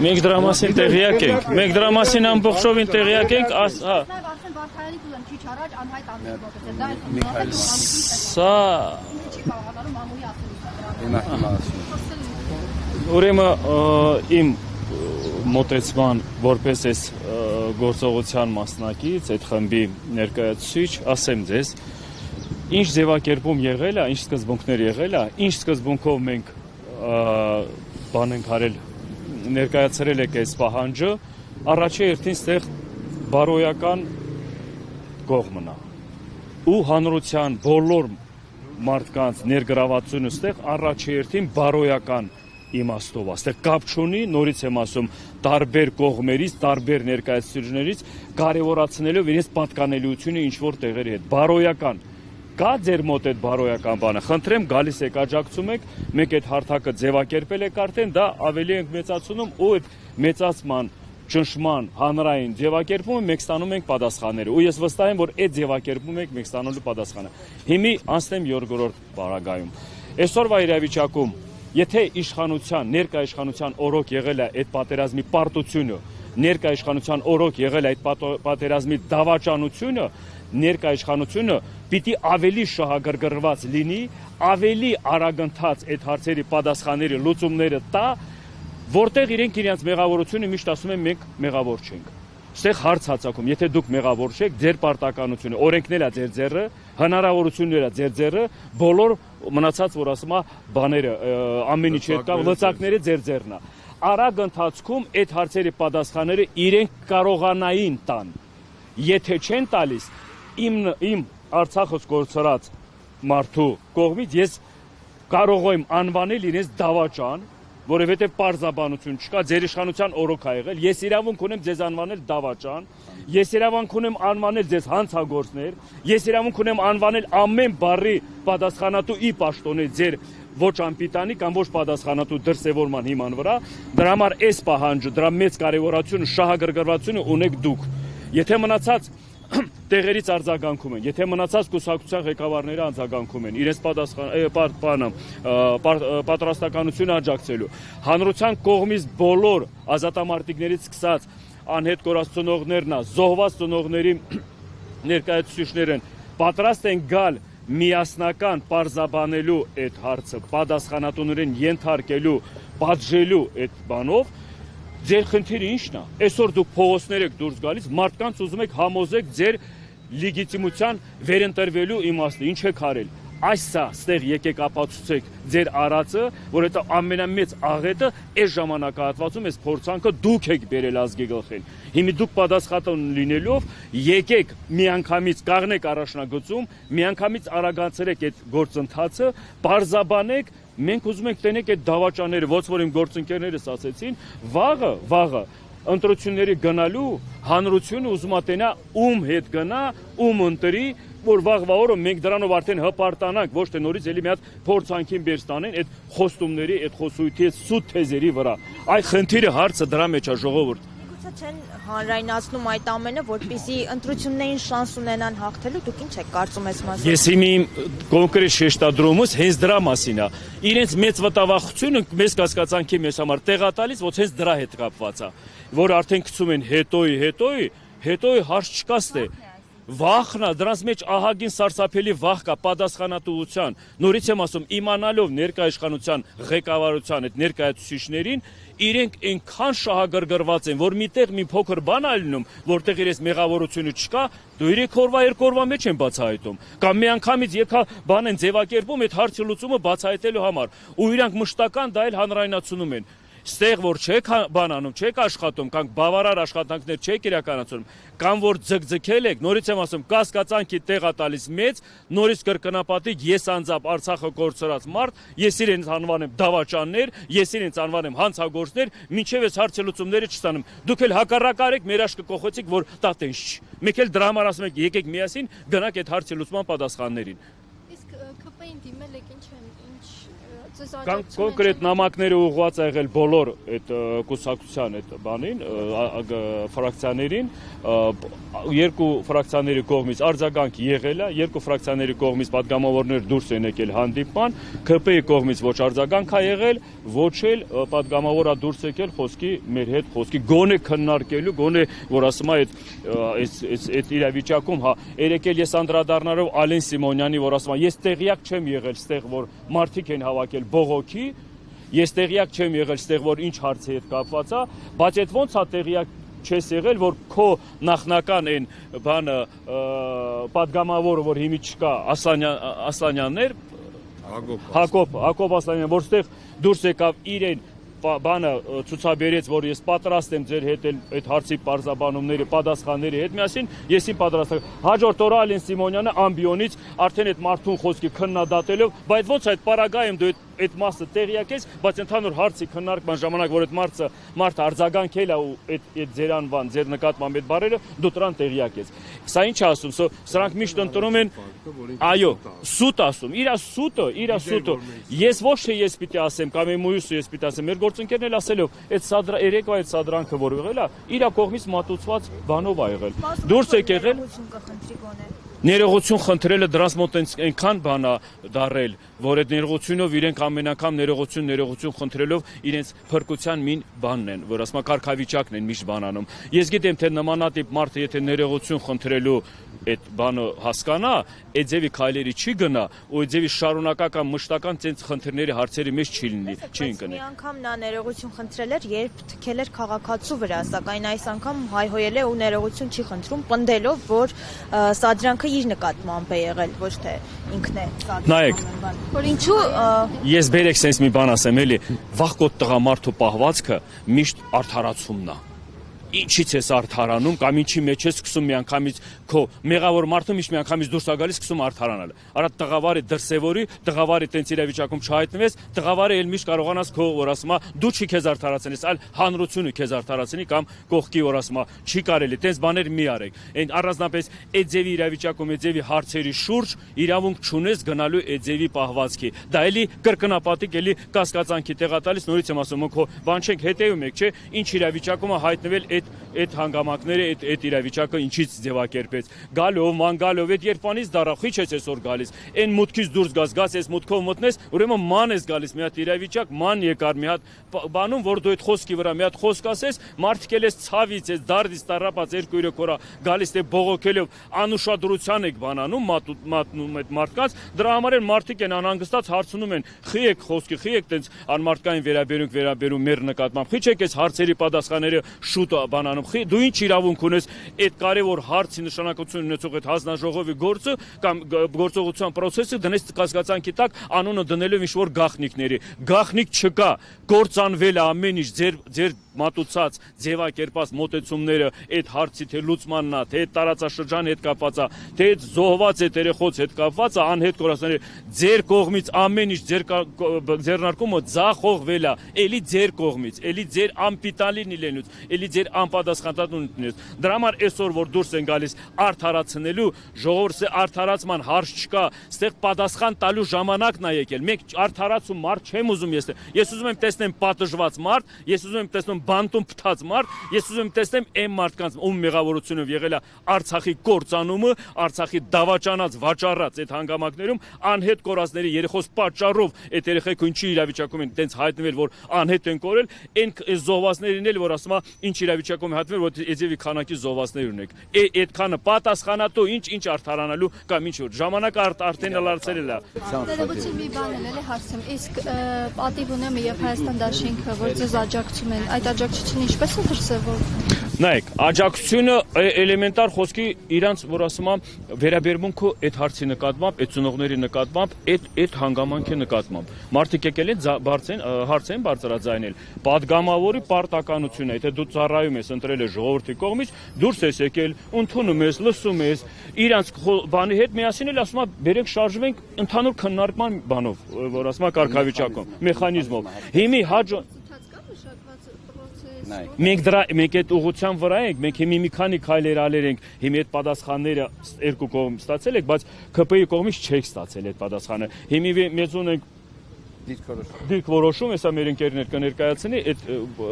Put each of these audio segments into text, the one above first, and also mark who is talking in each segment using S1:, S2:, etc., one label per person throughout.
S1: Մենք դրա մասին տեղյակ ենք, մենք դրա մասին ամբողջովին տեղյակ ենք, սա ուրեմն իմ մոտեցման որպես այս գործողության մասնակից, այդ խմբի ներկայացուցիչ, ասեմ ձեզ, ինչ ձևակերպում եղել է, ինչ սկզբունքներ եղել է, ինչ սկզբունքով մենք բան ենք արել, ներկայացրել եք այս պահանջը, առաջի հերթին ստեղ բարոյական կողմն է ու հանրության բոլոր մարդկանց ներգրավվածությունը ստեղ առաջի հերթին բարոյական իմաստով է, ստեղ կապ չունի, նորից եմ ասում, տարբեր կողմերից, տարբեր ներկայացուցիչներից կարևորացնելով իրենց պատկանելիությունը ինչ-որ տեղերի հետ, բարոյական, կա ձեր մոտ այդ բարոյական բանը, խնդրեմ գալիս եք աջակցում եք, մենք այդ հարթակը ձևակերպել եք արդեն, դա ավելի ենք մեծացնում ու այդ մեծացման ճնշման հանրային ձևակերպումը մենք ստանում ենք պատասխանները ու ես վստահ եմ, որ այդ ձևակերպում ենք մենք ստանալու պատասխանը։ Հիմի անցնեմ երկրորդ պարագայում։ Այսօրվա իրավիճակում եթե իշխանության, ներկա իշխանության օրոք եղել է այդ պատերազմի պարտությունը, ներկա իշխանության օրոք եղել է այդ պատերազմի դավաճանությունը, ներկա իշխանությունը պիտի ավելի շահագրգռված լինի, ավելի արագընթաց այդ հարցերի պատասխանների լուծումները տա, որտեղ իրենք իրենց մեղավորությունը միշտ ասում են մենք մեղավոր չենք։ Ստեղ հարց հացակում, եթե դուք մեղավոր չեք, ձեր պարտականությունը, օրենքն էլ է ձեր ձեռը, հնարավորությունները ձեր ձեռը, բոլոր մնացած, որ ասում է, բաները, ամեն ինչ հետ կա, լծակները ձեր ձեռն է։ Արագ ընթացքում այդ հարցերի պատասխանները իրենք կարողանային տան։ Եթե չեն տալիս, իմ Արցախից կորցրած մարդու կողմից ես կարող եմ անվանել իրենց դավաճան, որովհետև պարզաբանություն չկա, ձեր իշխանության օրոք է եղել, ես իրավունք ունեմ ձեզ անվանել դավաճան, ես իրավունք ունեմ անվանել ձեզ հանցագործներ, ես իրավունք ունեմ անվանել ամեն բառի պատասխանատու ի պաշտոնի ձեր ոչ անպիտանի կամ ոչ պատասխանատու դրսևորման հիման վրա, դրա համար այս պահանջը, դրա մեծ կարևորությունը, շահագրգռվածությունը ունեք դուք։ Եթե մնացած տեղերից արձագանքում են, եթե մնացած կուսակցության ղեկավարները արձագանքում են, իրենց պատրաստականությունը աջակցելու, հանրության կողմից բոլոր ազատամարտիկներից սկսած անհետ կորած ծնողներն, զոհված ծնողների ներկայացուցիչներն պատրաստ են գալ միասնական պարզաբանելու այդ հարցը, պատասխանատուներին ենթարկելու, պատժելու այդ բանով, ձեր խնդիրը ի՞նչն է։ Այսօր դուք փողոցներ եք դուրս գալիս, մարդկանց ուզում եք համոզեք ձեր լեգիտիմության վերընտրվելու իմաստը, ինչ եք արել։ Այսա, ստեղ եկեք ապացուցեք ձեր արածը, որ այդ ամենամեծ աղետը այս ժամանակահատվածում այս փորձանքը դուք եք բերել ազգի գլխին։ Հիմա դուք պատասխան լինելով եկեք միանգամից կաղնեք առաջնագծում, միանգամից արագացրեք այդ գործընթացը, բարձաբանեք, մենք ուզում ենք տենեք այդ դավաճանները, ոնց որ իմ գործընկերներս ասեցին, վաղը ընտրությունների գնալու հանրությունը ուզում է տենա ում հետ գնա, ում ընտրի, որ վաղվա օրը մենք դրանով արդեն հպարտանանք, ոչ թե նորից էլի մի հատ փորձանքին բեր ստանեն այդ խոստումների, այդ խոսույթի, այդ սուտ թեզերի վրա։ Այ խնդիրը հարցը դրա մեջ է, ժողովուրդ։
S2: Գուցե չեն հանրայնացնում այդ ամենը, որպեսզի ընտրություններին շանս ունենան հաղթելու, դուք ինչ եք կարծում այս մասին։
S1: Ես հիմի կոնկրետ շեշտադրումս հենց դրա մասին է։ Իրենց մեծ վտավախությունը մեծ կասկածանքի մեզ համար տեղա տալիս, ոչ հենց դրա հետ կապված է, որ արդեն գցում են հետոյի հարց չկա ստե։ Վախն է, դրանց մեջ ահագին սարսափելի վախ կա պատասխանատվության։ Նորից եմ ասում, իմանալով ներկա իշխանության ղեկավարության այդ ներկայացուցիչներին, իրենք այնքան շահագրգռված են, որ միտեղ մի փոքր բան ա լինում, որտեղ իրենց մեղավորությունը չկա, դու 3 օրվա 2 օրվա մեջ են բացահայտում։ Կամ մի անգամից եկա բան են ձևակերպում այդ հարցի լուծումը բացահայտելու համար, ու իրանք մշտական դա էլ հանրայնացնում են։ Ստեղ որ չեք բան անում, չեք աշխատում, կամ բավարար աշխատանքներ չեք իրականացնում, կամ որ ձգձգել եք, նորից եմ ասում, կասկածանքի տեղա տալիս մեծ, նորից կրկնապատիկ ես անձամբ Արցախը կորցրած մարդ, ես իրենց անվանեմ դավաճաններ, ես իրենց անվանեմ հանցագործներ, մինչև այս հարցի լուծումները չստանամ։ Դուք էլ հակառակ արեք, մեր աշկը կողոցիկ, որ դա տենց չի։ Մեկ էլ դրա համար ասում եք, եկեք միասին գնանք այդ հարցի լուծման պատասխաններին։
S3: Իսկ ԿՊ-ի էին դիմել, եք ինչ
S1: կոնկրետ նամակները ուղղված ա եղել բոլոր այդ կուսակցության այդ բանին, ֆրակցիաներին, երկու ֆրակցիաների կողմից արձագանք եղել է, երկու ֆրակցիաների կողմից падգամավորներ դուրս են եկել հանդիպման, ԿՊ-ի կողմից ոչ արձագանք ա եղել, ոչ էլ падգամավորը դուրս եկել խոսքի մեր հետ խոսքի գոնե քննարկելու, գոնե որ ասում է այդ իրավիճակում, հա, երեկել ես անդրադառնալով Ալեն Սիմոնյանի, որ ասում է, ես տեղյակ չեմ եղել, ստեղ որ մարդիկ են հավաքել բողոքի, ես տեղյակ չեմ եղել, ստեղ որ ինչ հարցի հետ կապված է, բայց այդ ոնց է տեղյակ չես եղել, որ քո նախնական այն բանը падգամավորը, որ հիմի չկա, Ասլանյաններ, Հակոբ Ասլանյան, որ ստեղ դուրս եկավ իրեն բանը ցուցաբերեց, որ ես պատրաստ եմ ձեր հետ այդ հարցի պարզաբանումների, պատասխանների հետ միասին, ես իմ պատրաստ եմ։ Հաջորդ օրը Ալեն Սիմոնյանը ամբիոնից արդեն այդ մարդուն խոսքի քննադատելով, բայց ոնց այդ պարագայում դու այդ մասը տեղյակ ես, բայց ընդհանուր հարցի քննարկման ժամանակ, որ այդ մարդը արձագանքել է ու այդ ձեր անվան, ձեր նկատմամբ այդ բառերը, դու դրան տեղյակ ես։ Սա ինչ է ասում, սրանք միշտ ընտրում են, այո, սուտ ասում, իր սուտը։ Ես ոչ թե ես պիտի ասեմ, կամ իմ մյուսը ես պիտի ասեմ, մեր գործընկերն էլ ասելով, այդ երեկվա այդ սադրանքը, որ եղել է, իր կողմից մատուցված բանով է եղել։ Դուրս եք եղել ներողություն խնդրելը դրանց մոտ այնքան բան է դարել, որ այդ ներողությունով իրենք ամեն անգամ ներողություն խնդրելով իրենց փրկության մին բանն են, որ ասма կարգավիճակն են միշտ բանանում։ Ես գիտեմ, թե նմանատիպ մարդը եթե ներողություն խնդրելու այդ բանը հասկանա, այդ ձևի քայլերի չի գնա, ու այդ ձևի շարունակական մշտական ցենց խնդիրների հարցերի մեջ չի լինի, չի ընկնի։
S2: Մի անգամ նա ներողություն խնդրել էր, երբ թքել էր քաղաքացու վրա, սակայն այս անգամ հայհոյել է ու ներողություն չի խնդրում, պնդելով, որ սադրանքը իր նկատմամբ է եղել, ոչ թե ինքն է սադրում։
S1: Նայեք,
S2: որ ինչու
S1: ես բերեք sense մի բան ասեմ, էլի, վախկոտ տղամարդու պահվածքը միշտ արդարացումն է։ Ինչից ես արդարանում կամ ինչի մեջ ես սկսում միանգամից քո մեղավոր մարդը միշտ միանգամից դուրս է գալիս սկսում արդարանալ։ Արա տղավարի դրսևորի, տղավարի տենց իրավիճակում չհայտնվես, տղավարը էլ միշտ կարողանաս քո որ ասում է դու չի քեզ արդարացնես, այլ հանրությունը քեզ արդարացնի կամ կողքի որ ասում է չի կարելի, տենց բաներ մի արեք։ Այն առանձնապես այդ ձևի իրավիճակում այդ ձևի հարցերի շուրջ իրավունք չունես գնալու այդ ձևի պահվածքի։ Դա էլի կրկնապատիկ էլի կասկածանքի տեղատալիս նորից եմ ասում, քո բան չենք հետեւում եք, չէ՞, ինչ իրավիճակում է հայտնվել այդ հանգամանքները, այդ իրավիճակը ինչից ձևակերպեց։ Գալով, ման գալով, այդ երբանից դարախիչ ես այսօր գալիս։ Այն մուտքից դուրս գաս այս մուտքով մտնես, ուրեմն ման ես գալիս, մի հատ իրավիճակ, ման եկար, մի հատ բանում, որ դու այդ խոսքի վրա մի հատ խոսք ասես, մարդիկ էլ ես ցավից, այս դարդից տարապած 2-3 օր գալիս թե բողոքելով անուշադրության եք բանանում, մատնում այդ մարդկանց, դրա համար էլ մարդիկ են անհանգստած հարցնում են, խի եք խոսքի, խի եք տենց անմարդկային վերաբերում մեր նկատմամբ, խի չեք այս հարցերի պատասխանները շուտ բանանում, դու ինչ իրավունք ունես այդ կարևոր հարցի նշանակություն ունեցող այդ հանձնաժողովի գործը կամ գործողության process-ը դնես կասկածանքի տակ անունը դնելով ինչ-որ գաղտնիքների։ Գաղտնիք չկա, կործանվել է ամեն ինչ ձեր մատուցած ձևակերպած մոտեցումները այդ հարցի թե լուծմանն է, թե տարածաշրջանի հետ կապված է, թե զոհված է երեխոց հետ կապված է, անհետ կորածների ձեր կողմից ամեն ինչ ձեռնարկումը ձախողվել է, էլի ձեր կողմից, էլի ձեր անպիտանին լինելուց, էլի ձեր անպատասխանատվությունից։ Դրա համար այսօր որ դուրս են գալիս արդարացնելու, ժողովրդի արդարացման հարց չկա, ստեղ պատասխան տալու ժամանակն է եկել։ Մենք արդարացում մարդ չեմ ուզում ես ուզում եմ տեսնեմ պատժված մարդ, ես ուզում եմ տեսնում բանտում փթած մարդ, ես ուզում եմ տեսնեմ այն մարդկանց ում մեղավորությունով եղել է Արցախի կործանումը, Արցախի դավաճանած, վաճառած այդ հանգամանքներում անհետ կորածների երեխոս պատճառով այդ երեխեքը ինչի իրավիճակում են տենց հայտնվել, որ անհետ են կորել, այն զոհվածներին էլ որ ասում է ինչ իրավիճակում է հայտնվել, որ էջևի քանակի զոհվածներ ունեք։ Այդքանը պատասխանատու ինչ արդարանալու կամ ինչ որ ժամանակը արդեն լարցել է։
S3: Ներողություն մի բան էլ հարցեմ, իսկ պատիվ ունեմ եւ Հայաստան դաշինքը, որ ձեզ աջակցում են, այդ աջակցությունը ինչպես է դրսևորվում։
S1: Նայեք, աջակցությունը էլեմենտար խոսքի իրանց, որ ասում եմ, վերաբերմունքը այդ հարցի նկատմամբ, այդ ծնողների նկատմամբ, այդ հանգամանքի նկատմամբ։ Մարդիկ եկել են հարց են բարձրաձայնել։ Պատգամավորի պարտականությունը, եթե դու ծառայում ես ընտրել ես ժողովրդի կողմից, դուրս ես եկել, ընդունում ես, լսում ես, իրանց բանի հետ միասին էլ ասում եմ, բերենք շարժվենք ընդհանուր քննարկման բանով, որ ասում եմ կարգավիճակում, մեխանիզմով։ Հիմի Մենք այդ ուղղության վրա ենք, մենք հիմի մի քանի քայլեր արել ենք, հիմի այդ պատասխանները երկու կողմ ստացել եք, բայց ԿՊ-ի կողմից չեք ստացել այդ պատասխանը։ Հիմի մեզ ունենք դիրք որոշում, հեսա մեր ընկերներ կներկայացնի այդ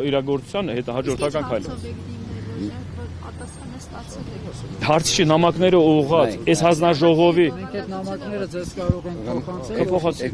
S1: իրագործության հետահաջորդական քայլը։ Հարցի չի, նամակները ուղղած, այս հանձնաժողովի
S4: Մենք այդ նամակները ձեզ կարող ենք փոխանցել։